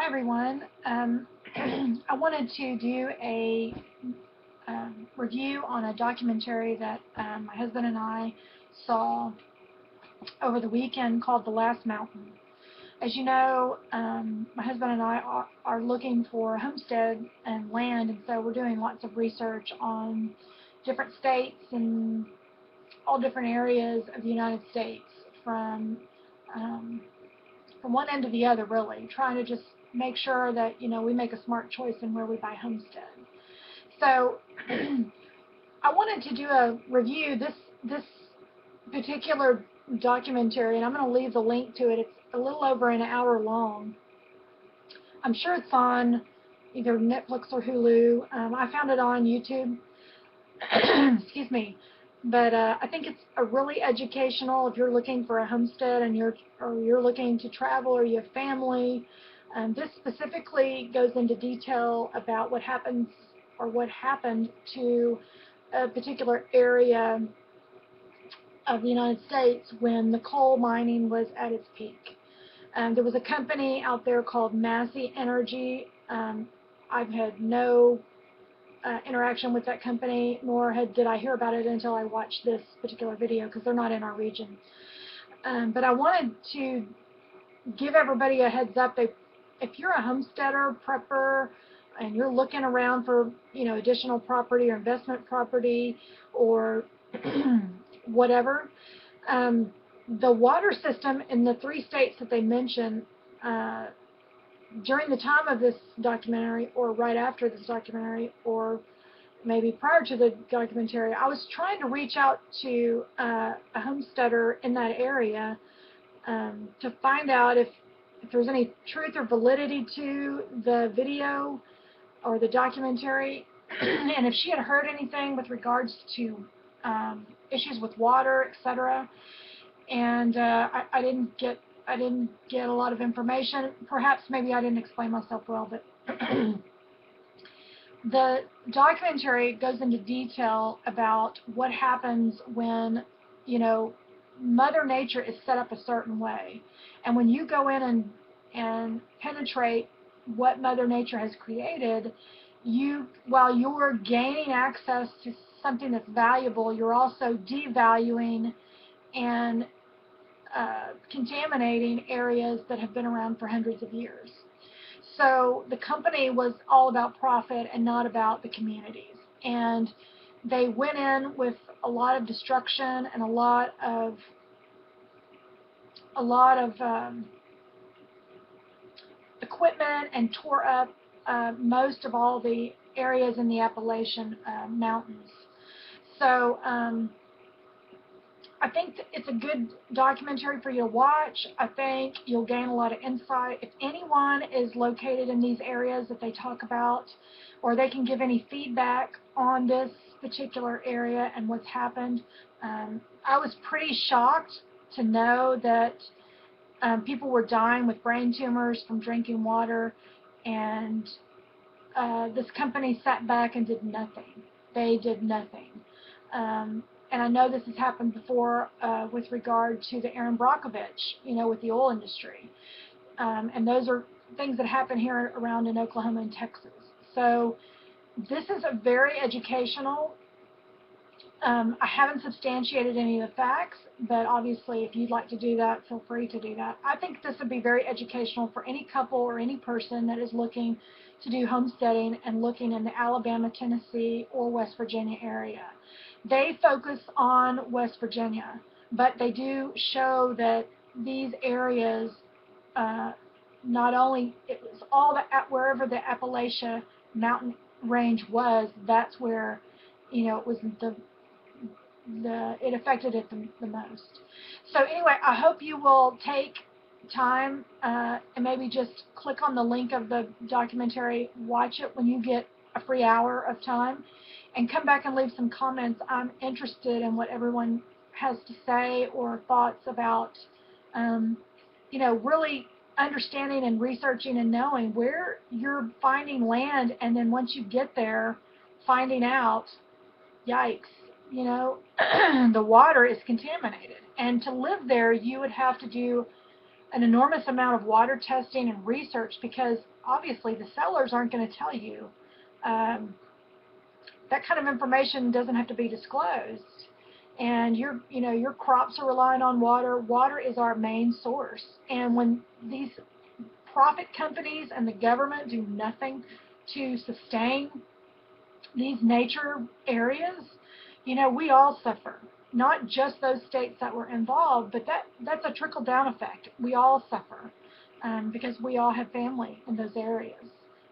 Hi everyone. I wanted to do a review on a documentary that my husband and I saw over the weekend called The Last Mountain. As you know, my husband and I are looking for a homestead and land, and so we're doing lots of research on different states and all different areas of the United States, um, from one end to the other, really, trying to just make sure that we make a smart choice in where we buy homestead. So I wanted to do a review this particular documentary, and I'm going to leave the link to it. It's a little over an hour long. I'm sure it's on either Netflix or Hulu. I found it on YouTube. Excuse me. But I think it's a really educational if you're looking for a homestead and you're looking to travel or you have family. This specifically goes into detail about what happens or what happened to a particular area of the United States when the coal mining was at its peak. There was a company out there called Massey Energy. I've had no interaction with that company, nor did I hear about it until I watched this particular video, because they're not in our region. But I wanted to give everybody a heads up. If you're a homesteader, prepper, and you're looking around for additional property or investment property or whatever, the water system in the 3 states that they mention during the time of this documentary, or right after this documentary, or maybe prior to the documentary, I was trying to reach out to a homesteader in that area to find out if there's any truth or validity to the video or the documentary, and if she had heard anything with regards to issues with water, etc. And I didn't get a lot of information. Perhaps maybe I didn't explain myself well, but the documentary goes into detail about what happens when Mother Nature is set up a certain way, and when you go in and penetrate what Mother Nature has created, while you're gaining access to something that's valuable, you're also devaluing and contaminating areas that have been around for hundreds of years. So the company was all about profit and not about the communities. And they went in with a lot of destruction and a lot of equipment, and tore up most of all the areas in the Appalachian Mountains. So I think it's a good documentary for you to watch. I think you'll gain a lot of insight. If anyone is located in these areas that they talk about, or they can give any feedback on this particular area and what's happened, I was pretty shocked to know that people were dying with brain tumors from drinking water, and this company sat back and did nothing. They did nothing. And I know this has happened before with regard to the Aaron Brockovich, with the oil industry. And those are things that happen here around in Oklahoma and Texas. So this is a very educational. I haven't substantiated any of the facts, but obviously if you'd like to do that, feel free to do that. I think this would be very educational for any couple or any person that is looking to do homesteading and looking in the Alabama, Tennessee, or West Virginia area. They focus on West Virginia, but they do show that these areas, not only, it was all wherever the Appalachia mountain range was, that's where it was it affected it the most. So anyway, I hope you will take time and maybe just click on the link of the documentary, watch it when you get a free hour of time, and come back and leave some comments. I'm interested in what everyone has to say or thoughts about, really understanding and researching and knowing where you're finding land, and then once you get there, finding out, yikes, the water is contaminated. And to live there, you would have to do an enormous amount of water testing and research, because obviously the sellers aren't going to tell you. That kind of information doesn't have to be disclosed. And your crops are relying on water. Water is our main source. And when these profit companies and the government do nothing to sustain these nature areas, we all suffer. Not just those states that were involved, but that's a trickle-down effect. We all suffer because we all have family in those areas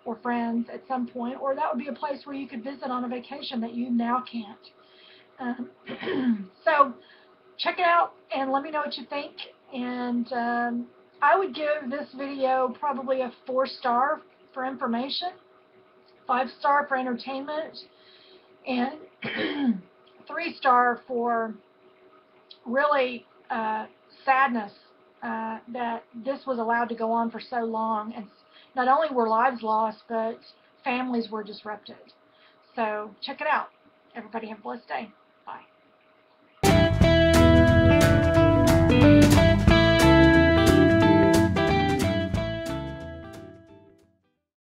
or friends at some point, or that would be a place where you could visit on a vacation that you now can't. So check it out and let me know what you think. And I would give this video probably a 4-star for information, 5-star for entertainment, and 3-star for really sadness that this was allowed to go on for so long, and not only were lives lost, but families were disrupted. So check it out. Everybody have a blessed day. Bye.